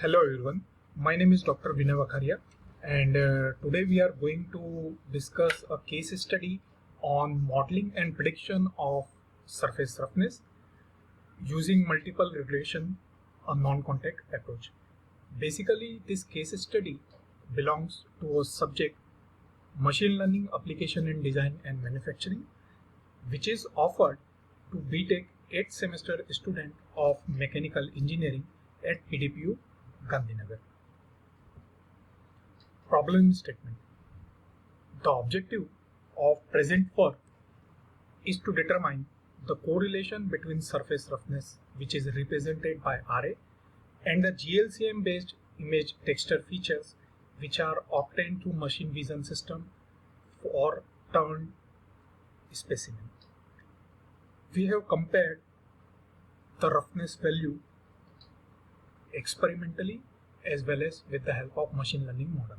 Hello everyone, my name is Dr. Vinay Vakharia and today we are going to discuss a case study on modeling and prediction of surface roughness using multiple regression, a non-contact approach. Basically, this case study belongs to a subject machine learning application in design and manufacturing, which is offered to BTech 8th semester student of mechanical engineering at PDPU Gandhinagar. Problem statement. The objective of present work is to determine the correlation between surface roughness, which is represented by RA, and the GLCM based image texture features which are obtained through machine vision system for turned specimen. We have compared the roughness value experimentally as well as with the help of machine learning model.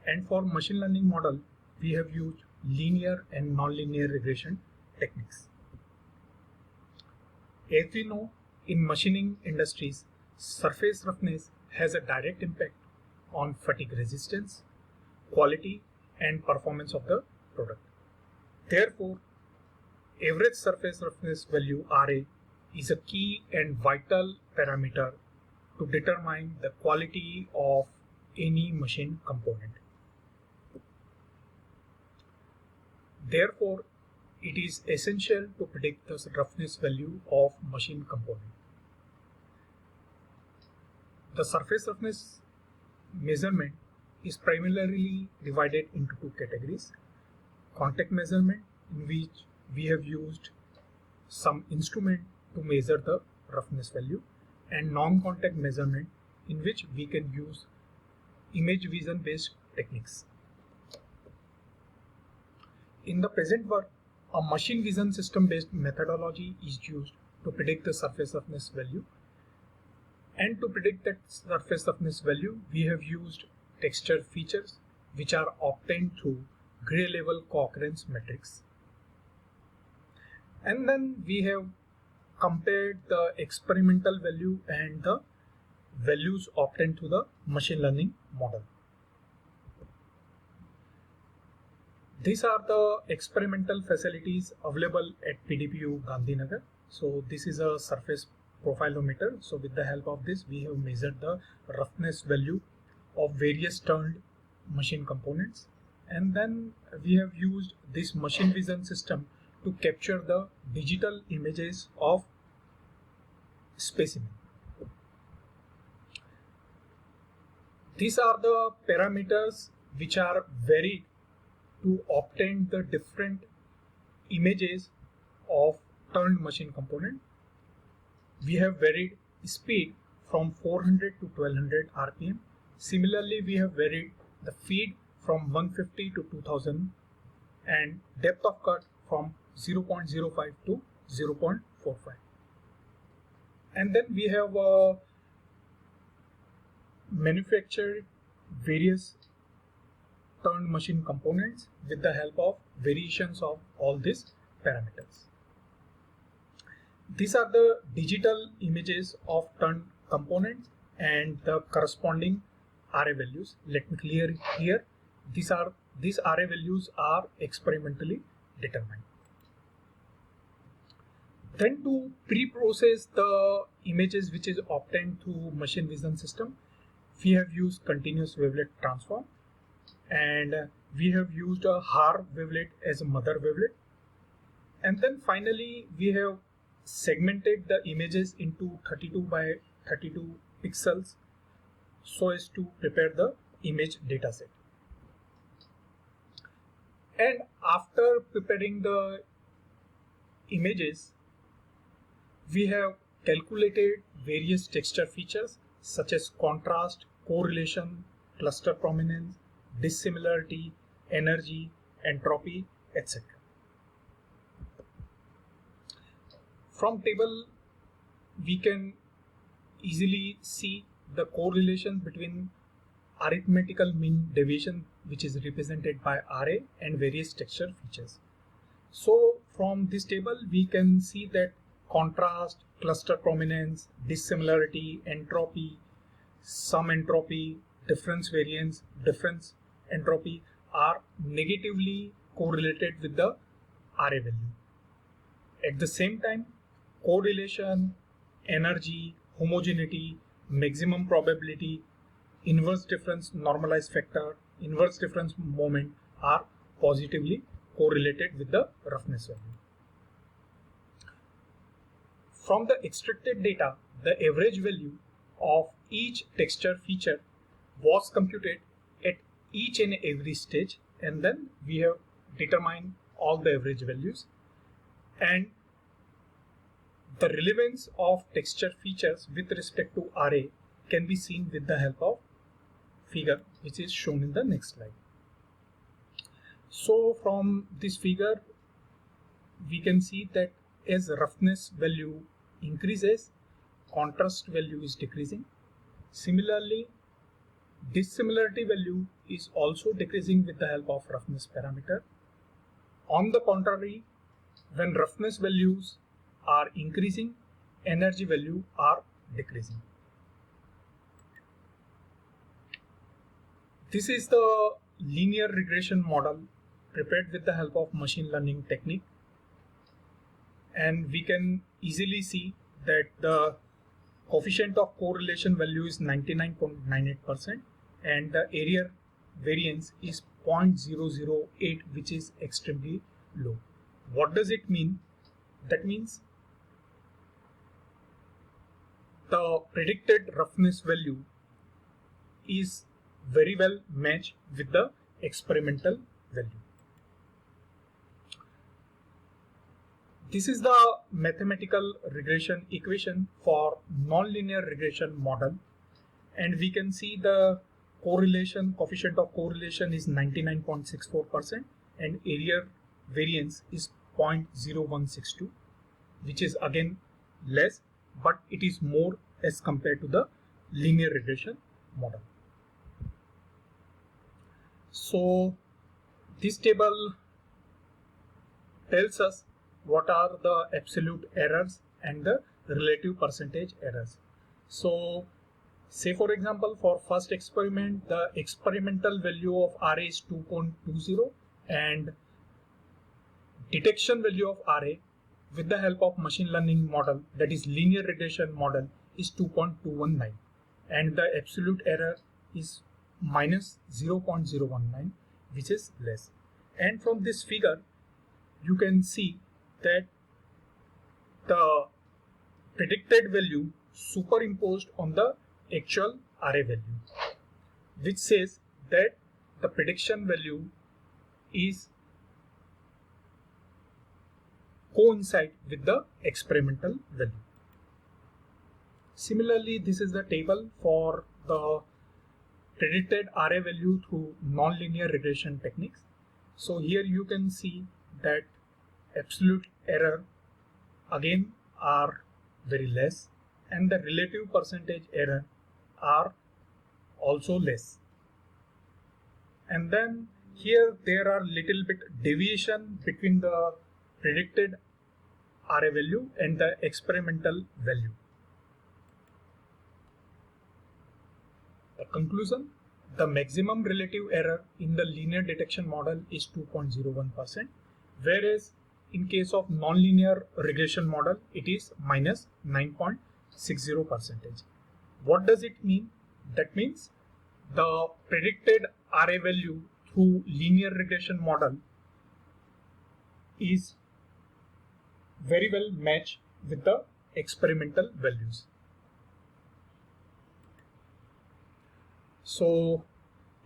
And for machine learning model, we have used linear and non-linear regression techniques. As we know, in machining industries, surface roughness has a direct impact on fatigue resistance, quality, and performance of the product. Therefore, average surface roughness value RA is a key and vital parameter to determine the quality of any machine component. Therefore, it is essential to predict the roughness value of machine component. The surface roughness measurement is primarily divided into two categories: contact measurement, in which we have used some instrument to measure the roughness value, and non-contact measurement, in which we can use image vision based techniques. In the present work, a machine vision system based methodology is used to predict the surface roughness value, and to predict that surface roughness value we have used texture features which are obtained through gray level co-occurrence matrix. And then we have compared the experimental value and the values obtained through the machine learning model. These are the experimental facilities available at PDPU Gandhinagar. So this is a surface profilometer. So with the help of this, we have measured the roughness value of various turned machine components. And then we have used this machine vision system to capture the digital images of specimen. These are the parameters which are varied to obtain the different images of turned machine component. We have varied speed from 400 to 1200 RPM. Similarly, we have varied the feed from 150 to 2000 and depth of cut from 0.05 to 0.45. And then we have manufactured various turned machine components with the help of variations of all these parameters. These are the digital images of turned components and the corresponding RA values. Let me clear it here. These RA values are experimentally determined. Then to pre-process the images which is obtained through machine vision system, we have used continuous wavelet transform, and we have used a Haar wavelet as a mother wavelet. And then finally, we have segmented the images into 32 by 32 pixels so as to prepare the image dataset. And after preparing the images, we have calculated various texture features such as contrast, correlation, cluster prominence, dissimilarity, energy, entropy, etc. From table, we can easily see the correlation between arithmetical mean deviation, which is represented by RA, and various texture features. So from this table, we can see that contrast, cluster prominence, dissimilarity, entropy, sum entropy, difference variance, difference entropy are negatively correlated with the RA value. At the same time, correlation, energy, homogeneity, maximum probability, inverse difference normalized factor, inverse difference moment are positively correlated with the roughness value. From the extracted data, the average value of each texture feature was computed at each and every stage, and then we have determined all the average values. And the relevance of texture features with respect to RA can be seen with the help of figure, which is shown in the next slide. So from this figure, we can see that as roughness value increases, contrast value is decreasing. Similarly, dissimilarity value is also decreasing with the help of roughness parameter. On the contrary, when roughness values are increasing, energy value are decreasing. This is the linear regression model prepared with the help of machine learning technique, and we can easily see that the coefficient of correlation value is 99.98% and the area variance is 0.008, which is extremely low. What does it mean? That means the predicted roughness value is very well matched with the experimental value. This is the mathematical regression equation for nonlinear regression model, and we can see the coefficient of correlation is 99.64% and area variance is 0.0162, which is again less, but it is more as compared to the linear regression model. So this table tells us what are the absolute errors and the relative percentage errors. So say for example, for first experiment, the experimental value of RA is 2.20 and detection value of RA with the help of machine learning model, that is linear regression model, is 2.219 and the absolute error is minus 0.019, which is less. And from this figure you can see that the predicted value superimposed on the actual RA value, which says that the prediction value is coincide with the experimental value. Similarly, this is the table for the predicted RA value through nonlinear regression techniques. So here you can see that absolute error again are very less and the relative percentage error are also less. And then here there are little bit deviation between the predicted RA value and the experimental value. The conclusion: the maximum relative error in the linear detection model is 2.01%, whereas in case of nonlinear regression model it is minus 9.60%. What does it mean? That means the predicted RA value through linear regression model is very well matched with the experimental values. So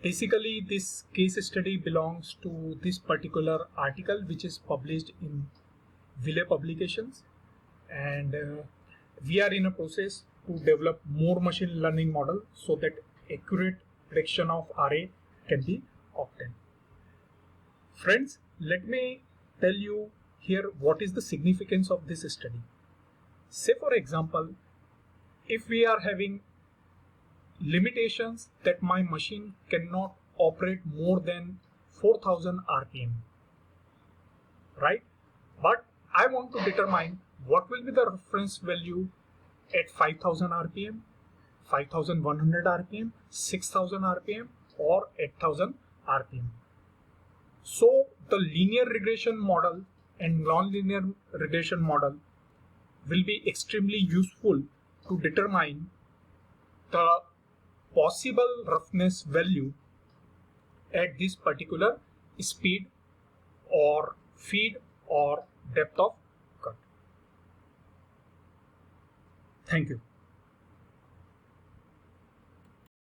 basically this case study belongs to this particular article which is published in Ville Publications, and we are in a process to develop more machine learning model so that accurate prediction of RA can be obtained. Friends, let me tell you here what is the significance of this study. Say for example, if we are having limitations that my machine cannot operate more than 4000 RPM, right? But I want to determine what will be the reference value at 5000 RPM, 5100 RPM, 6000 RPM, or 8000 RPM. So the linear regression model and non-linear regression model will be extremely useful to determine the possible roughness value at this particular speed or feed or depth of cut. Thank you.